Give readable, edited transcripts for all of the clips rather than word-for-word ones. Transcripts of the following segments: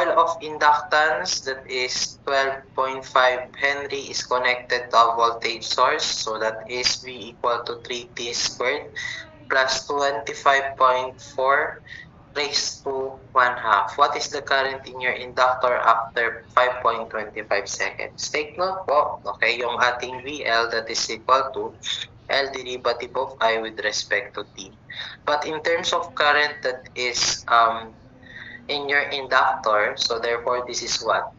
coil of inductance that is 12.5 Henry is connected to a voltage source. So that is V equal to 3T squared plus 25.4 raised to 1/2. What is the current in your inductor after 5.25 seconds? Take note po, okay, yung ating VL that is equal to L derivative of I with respect to T. But in terms of current that is in your inductor, so therefore this is what?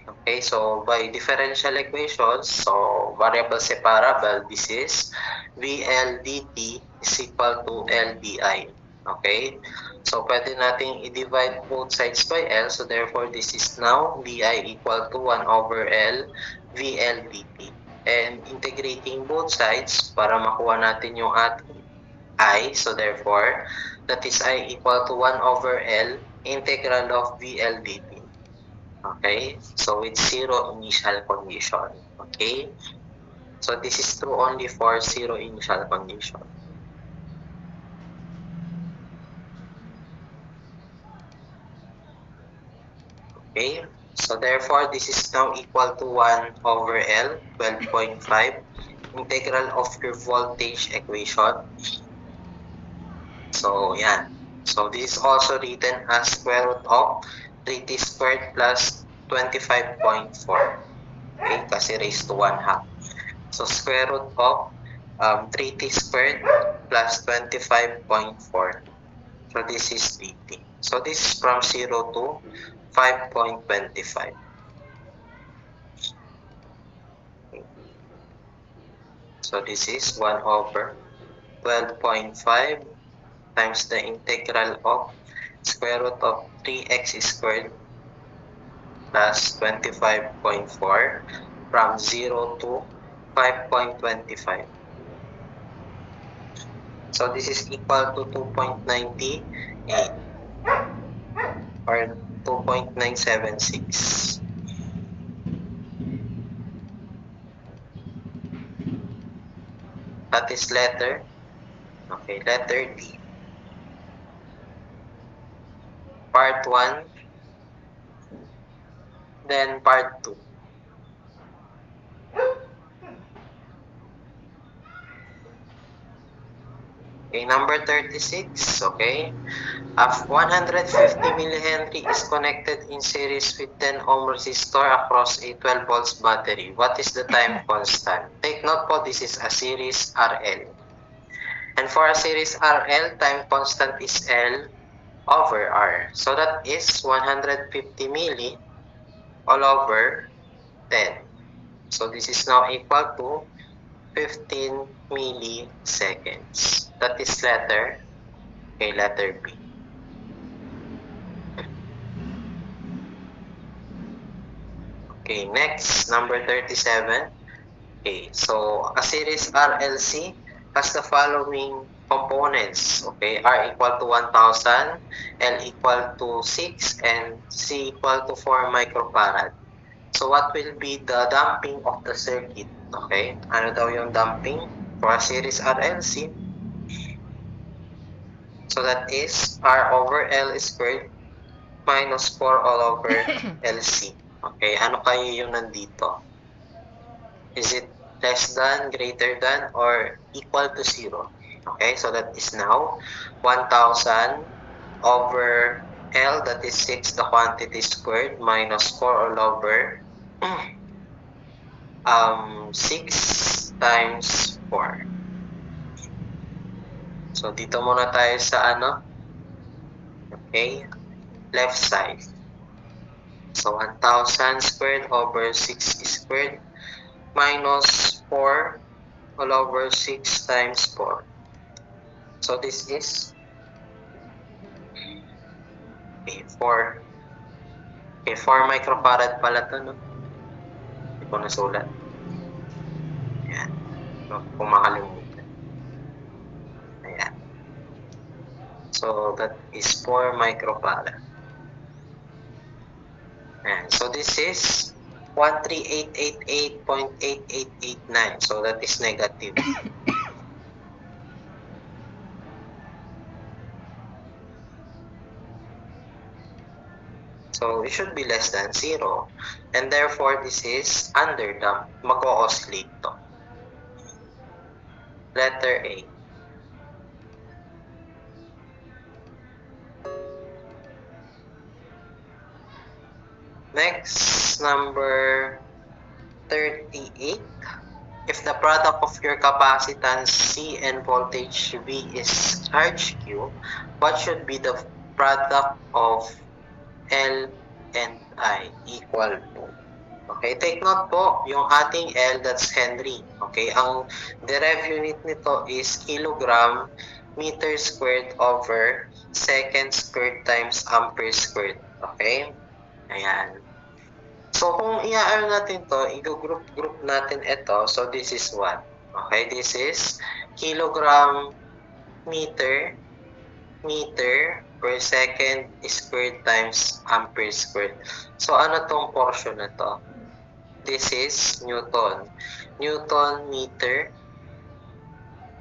Okay, so by differential equations, so variable separable, this is VL dt is equal to L di. Okay, so pwede nating i-divide both sides by L, so therefore this is now di equal to 1 over L VL dt. And integrating both sides para makuha natin yung ating I, so therefore that is I equal to 1 over L integral of VL dt. Okay, so with zero initial condition. Okay, so this is true only for zero initial condition. Okay, so therefore this is now equal to 1 over L 12.5 integral of your voltage equation. So yan. So this is also written as square root of 3t squared plus 25.4. Okay, kasi raised to 1/2. So square root of 3t squared plus 25.4. So this is 3t. So this is from 0 to 5.25. Okay. So this is 1 over 12.5 times the integral of square root of 3x squared plus 25.4 from 0 to 5.25. So this is equal to 2.98 or 2.976. That is letter D. Part 1, then part 2. Okay, number 36, okay. If 150 millihenry is connected in series with 10 ohm resistor across a 12 volts battery, what is the time constant? Take note po, this is a series RL. And for a series RL, time constant is L over R. So that is 150 milli all over 10. So this is now equal to 15 milliseconds. That is letter B. Okay, next, number 37. Okay, so a series RLC has the following components. Okay, R equal to 1,000, L equal to 6, and C equal to 4 microfarad. So what will be the damping of the circuit? Okay, ano daw yung damping for a series RLC? So that is R over L squared minus 4 all over LC. Okay, ano kayo yung nandito? Is it less than, greater than, or equal to 0? Okay, so that is now 1,000 over L, that is 6, the quantity squared, minus 4 all over 6 times 4. So, dito muna tayo sa okay, left side. So, 1,000 squared over 6 squared minus 4 all over 6 times 4. So, this is 4. Okay, 4 microfarad pala ito, no? Hindi ko nasulat. Ayan. No, kung makalimutan. Ayan. So, that is 4 microfarad. Ayan. So, this is 13888.8889. So, that is negative. So, it should be less than 0. And therefore, this is underdamped. Mag-o-oscillate to. Letter A. Next, number 38. If the product of your capacitance C and voltage V is charge Q, what should be the product of L and I equal to? Okay, take note po, yung ating L, that's Henry. Okay, ang derived unit nito is kilogram meter squared over second squared times ampere squared. Okay, ayan. So, kung i-ano natin to, i-group natin ito. So, this is what? Okay, this is kilogram meter per second squared times ampere squared. So, ano tong portion na to? This is Newton. Newton meter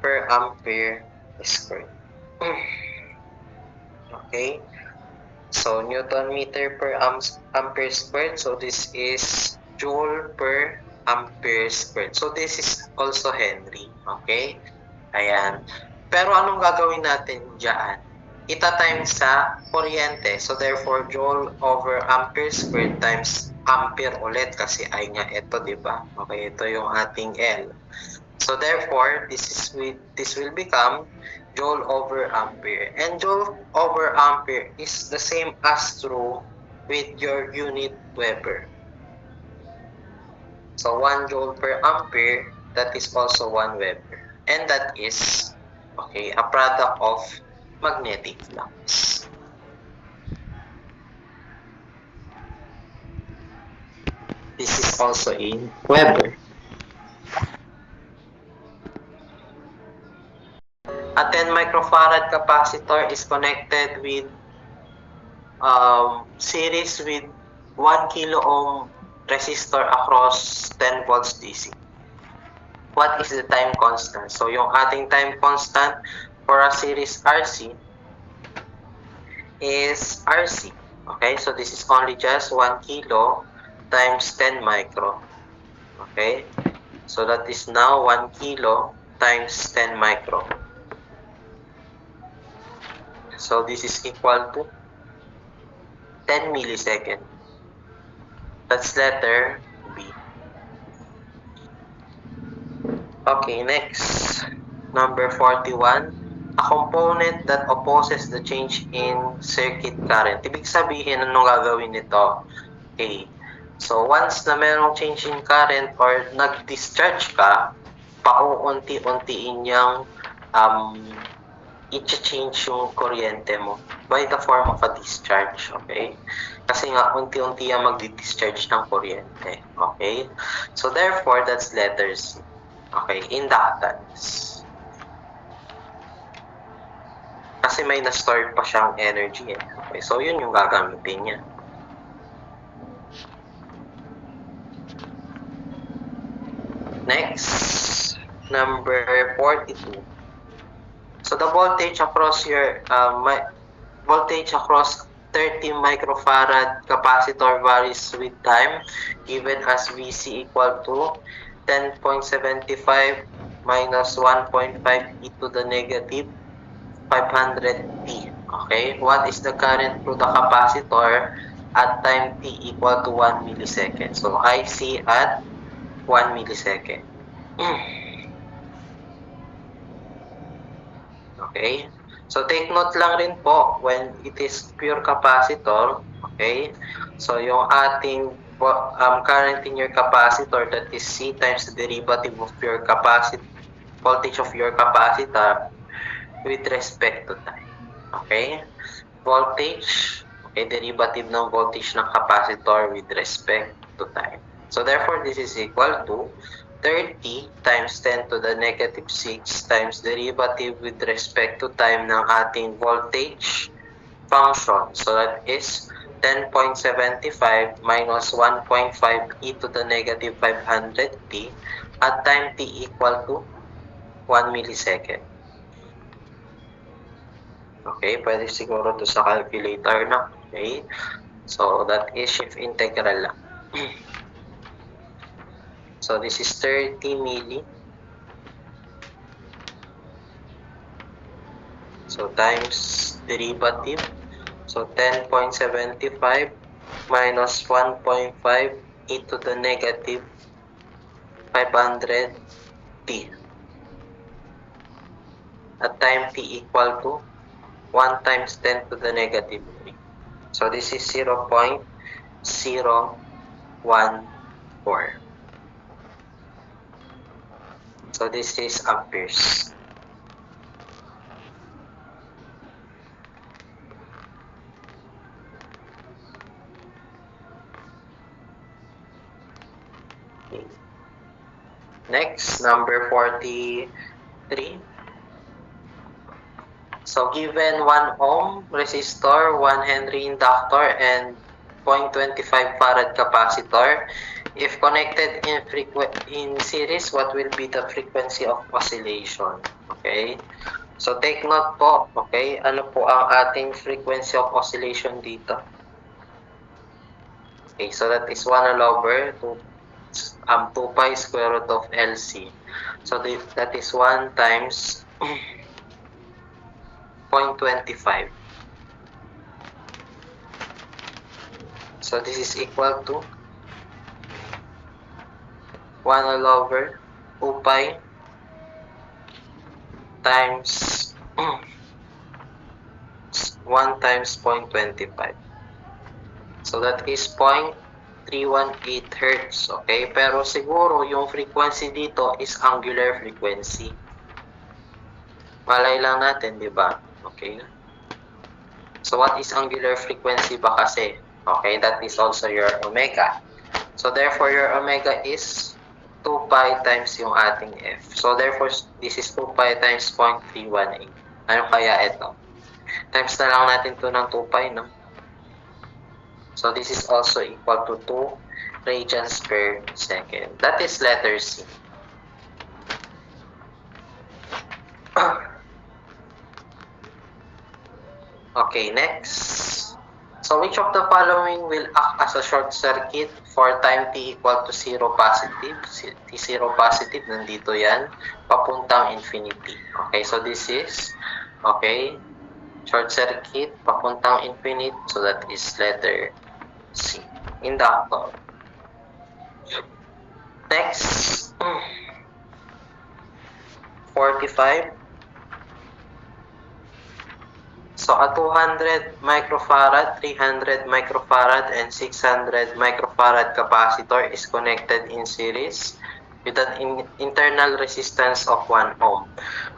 per ampere squared. Okay. So, Newton meter per ampere squared. So, this is joule per ampere squared. So, this is also Henry. Okay? Ayan. Pero anong gagawin natin dyan? Ita-times sa kuryente. So, therefore, joule over ampere squared times ampere ulit kasi ay nga ito, di ba? Okay, ito yung ating L. So, therefore, this will become joule over ampere. And joule over ampere is the same as true with your unit Weber. So, 1 joule per ampere, that is also 1 Weber. And that is, okay, a product of magnetic flux. This is also in Weber. A 10 microfarad capacitor is connected with series with 1 kilo ohm resistor across 10 volts DC. What is the time constant? So, yung ating time constant for a series RC is RC. Okay, so this is only just 1 kilo times 10 micro. Okay, so that is now 1 kilo times 10 micro. So this is equal to 10 millisecond. That's letter B. Okay, next. Number 41. A component that opposes the change in circuit current. Ibig sabihin, anong gagawin nito? Okay. So, once na merong change in current or nag-discharge ka, pauunti-untiin niyang i-change yung kuryente mo by the form of a discharge, okay? Kasi nga, unti-unti yung mag-discharge ng kuryente, okay? So, therefore, that's letter C. Okay, inductance. Kasi may na-store pa siyang energy, eh. Okay, so yun yung gagamitin niya. Next, number 42. So the voltage across your voltage across 30 microfarad capacitor varies with time, given as Vc equal to 10.75 minus 1.5 e to the negative 500t. Okay, what is the current through the capacitor at time t equal to 1 millisecond? So IC at 1 millisecond. Okay? So, take note lang rin po when it is pure capacitor. Okay? So, yung ating current in your capacitor, that is C times the derivative of your voltage of your capacitor with respect to time. Okay? Voltage, okay, derivative ng voltage ng capacitor with respect to time. So, therefore, this is equal to 30 times 10 to the negative 6 times derivative with respect to time ng ating voltage function. So, that is 10.75 minus 1.5 e to the negative 500t at time t equal to 1 millisecond. Okay, pwede siguro to sa calculator na. Okay. So that is shift integral lang. So this is 30 milli. So times derivative. So 10.75 minus 1.5 e to the negative 500 t. At time t equal to 1 times 10 to the negative 3. So this is 0.014. So this is amperes. Okay. Next, number 43. So given 1 ohm resistor, 1 Henry inductor, and 0.25 farad capacitor, if connected in series, what will be the frequency of oscillation? Okay? So take note po, okay? Ano po ang ating frequency of oscillation dito? Okay, so that is 1 all over 2 pi square root of LC. So that is 1 times 0.25. So this is equal to 1 all over 2 pi times 1 times 0.25. So that is 0.318 Hertz. Okay? Pero siguro yung frequency dito is angular frequency. Malay lang natin, di ba? Okay? So what is angular frequency ba kasi? Okay, that is also your omega. So therefore, your omega is 2 pi times yung ating F. So therefore, this is 2 pi times 0.318. Ano kaya ito? Times na lang natin to ng 2 pi, no? So this is also equal to 2 radians per second. That is letter C. Okay, next. So which of the following will act as a short circuit for time t equal to 0 positive? T0 positive, nandito yan, papuntang infinity. Okay, so this is, okay, short circuit, papuntang infinite, so that is letter C. Inductor. Next, 45. So a 200 microfarad, 300 microfarad, and 600 microfarad capacitor is connected in series with an internal resistance of 1 ohm.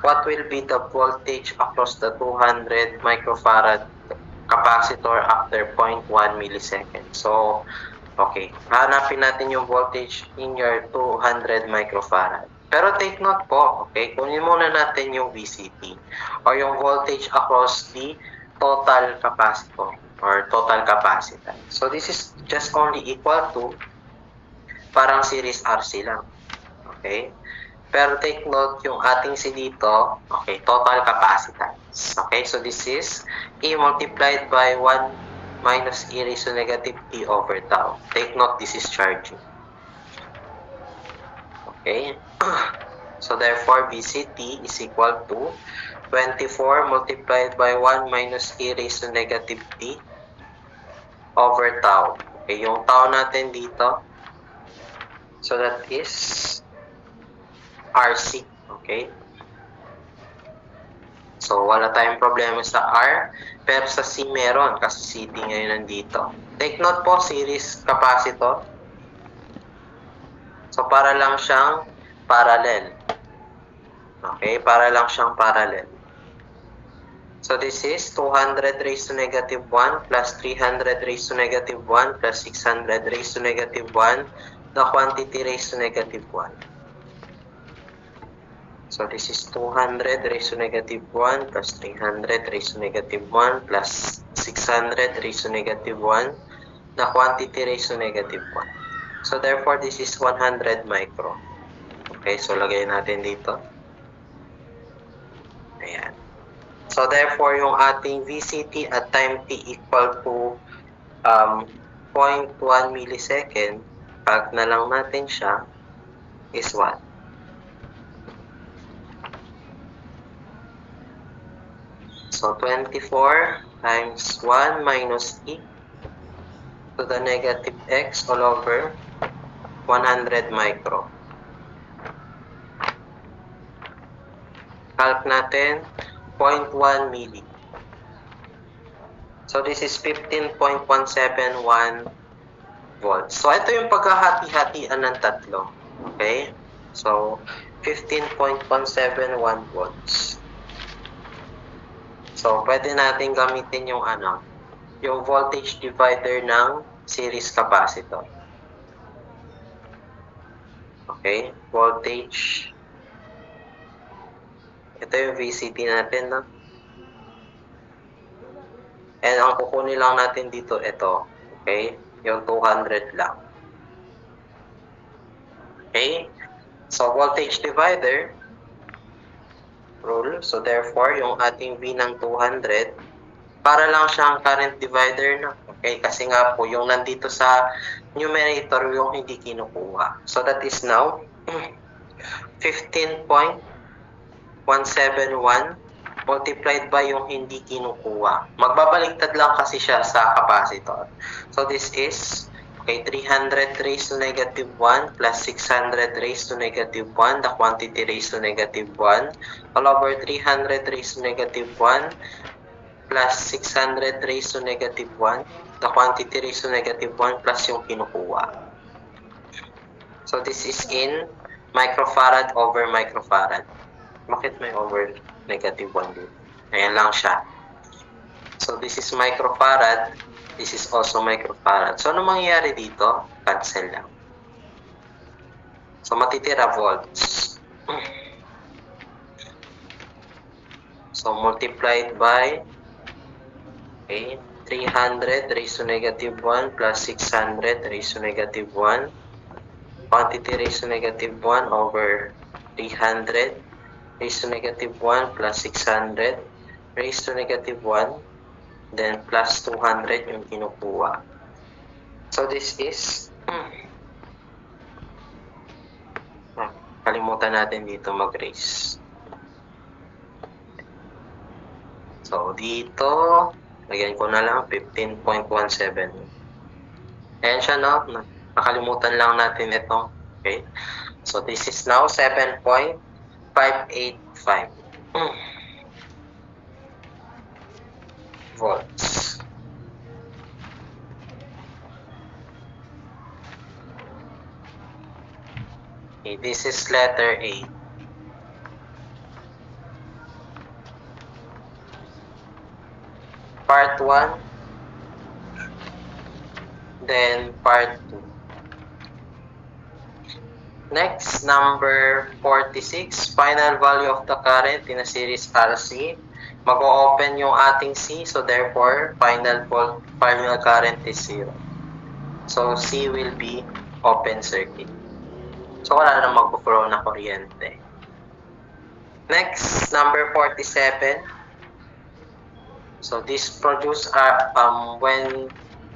What will be the voltage across the 200 microfarad capacitor after 0.1 millisecond? So, okay, hanapin natin yung voltage in your 200 microfarad. Pero take note po, okay, kunin muna natin yung VCT or yung voltage across the total capacitor or total capacitance. So this is just only equal to parang series RC lang. Okay? Pero take note yung ating C dito, okay, total capacitance. Okay, so this is E multiplied by 1 minus E raised to negative T over tau. Take note, this is charging. Okay? So therefore, VCT is equal to 24 multiplied by 1 minus E raised to negative T over tau. Okay, yung tau natin dito, so that is RC. Okay? So, wala tayong problema sa R, pero sa C meron kasi CD ngayon nandito. Take note po, series capacitor. So, para lang siyang parallel. Okay, para lang siyang parallel. So, this is 200 raised to negative 1 plus 300 raised to negative 1 plus 600 raised to negative 1, the quantity raised to negative 1. So, this is 200 raised to negative 1 plus 300 raised to negative 1 plus 600 raised to negative 1, the quantity raised to negative 1. So, therefore, this is 100 micro. Okay, so lagay natin dito. Ayan. So, therefore, yung ating VCT at time t equal to 0.1 millisecond, calc na lang natin siya, is what? So, 24 times 1 minus e to the negative x all over 100 micro. Calc natin, 0.1 milli. So, this is 15.171 volts. So, ito yung pagkahati-hatian ng tatlo. Okay? So, 15.171 volts. So, pwede natin gamitin yung yung voltage divider ng series capacitor. Okay? Voltage. Ito yung VCT natin, no? And ang kukunin lang natin dito, ito. Okay? Yung 200 lang. Okay? So, voltage divider rule. So, therefore, yung ating V ng 200, para lang siyang current divider na. Okay? Kasi nga po, yung nandito sa numerator, yung hindi kinukuha. So, that is now 15.171 multiplied by yung hindi kinukuha. Magbabaliktad lang kasi siya sa capacitor. So, this is 300 raised to negative 1 plus 600 raised to negative 1, the quantity raised to negative 1, all over 300 raised to negative 1 plus 600 raised to negative 1, the quantity raised to negative 1 plus yung kinukuha. So, this is in microfarad over microfarad. Bakit may over negative 1 dito? Ayan lang siya. So, this is microfarad. This is also microfarad. So, ano mangyayari dito? Cancel lang. So, matitira volts. So, multiplied by 300 raised to negative 1 plus 600 raised to negative 1. Quantity raised to negative 1 over 300 raised to negative 1 plus 600 raised to negative 1. Then, plus 200 yung kinukuha. So, this is kalimutan natin dito mag-raise. So, dito, lagyan ko na lang 15.17. Ayan siya, no? Nakalimutan lang natin ito. Okay? So, this is now 7.585 volts. Okay, this is letter A. Part 1, then part 2. Next, number 46, final value of the current in a series RC. Mag-o-open yung ating C, so therefore, final current is 0. So, C will be open circuit. So, wala na mag-flow na kuryente. Next, number 47. So, this produce when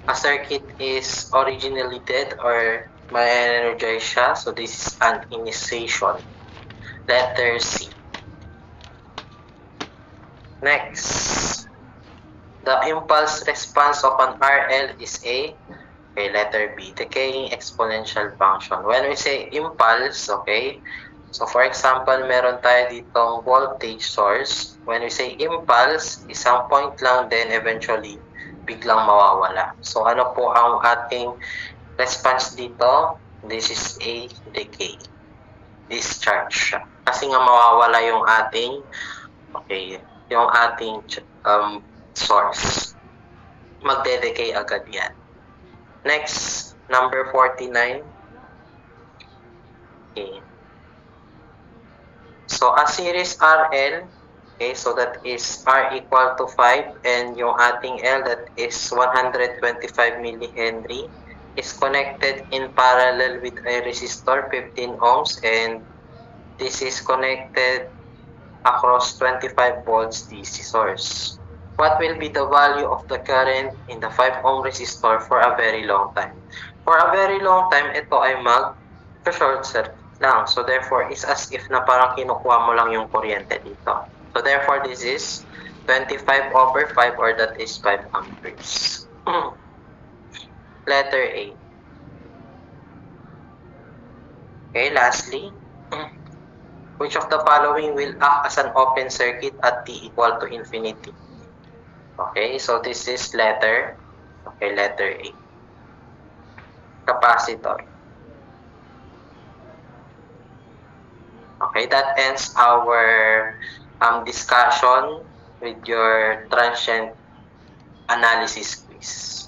a circuit is originally dead or ma-energize siya. So, this is an initiation. Letter C. Next, the impulse response of an RL is a, okay, letter B, decaying exponential function. When we say impulse, okay, so for example, meron tayo ditong voltage source. When we say impulse, isang point lang, then eventually, biglang mawawala. So, ano po ang ating response dito? This is a decay. Discharge siya. Kasi nga mawawala yung ating, okay, yung ating source. Magde-decay agad yan. Next, number 49. Okay. So, a series RL, okay, so that is R equal to 5 and yung ating L that is 125 millihenry is connected in parallel with a resistor 15 ohms and this is connected across 25 volts DC source. what will be the value of the current in the 5 ohm resistor for a very long time? For a very long time, ito ay mag-short circuit lang. So therefore, it's as if na parang kinukuha mo lang yung kuryente dito. So therefore, this is 25 over 5 or that is 5 amperes. Letter A. Okay, lastly, which of the following will act as an open circuit at T equal to infinity? Okay, so this is letter A. Capacitor. Okay, that ends our discussion with your transient analysis quiz.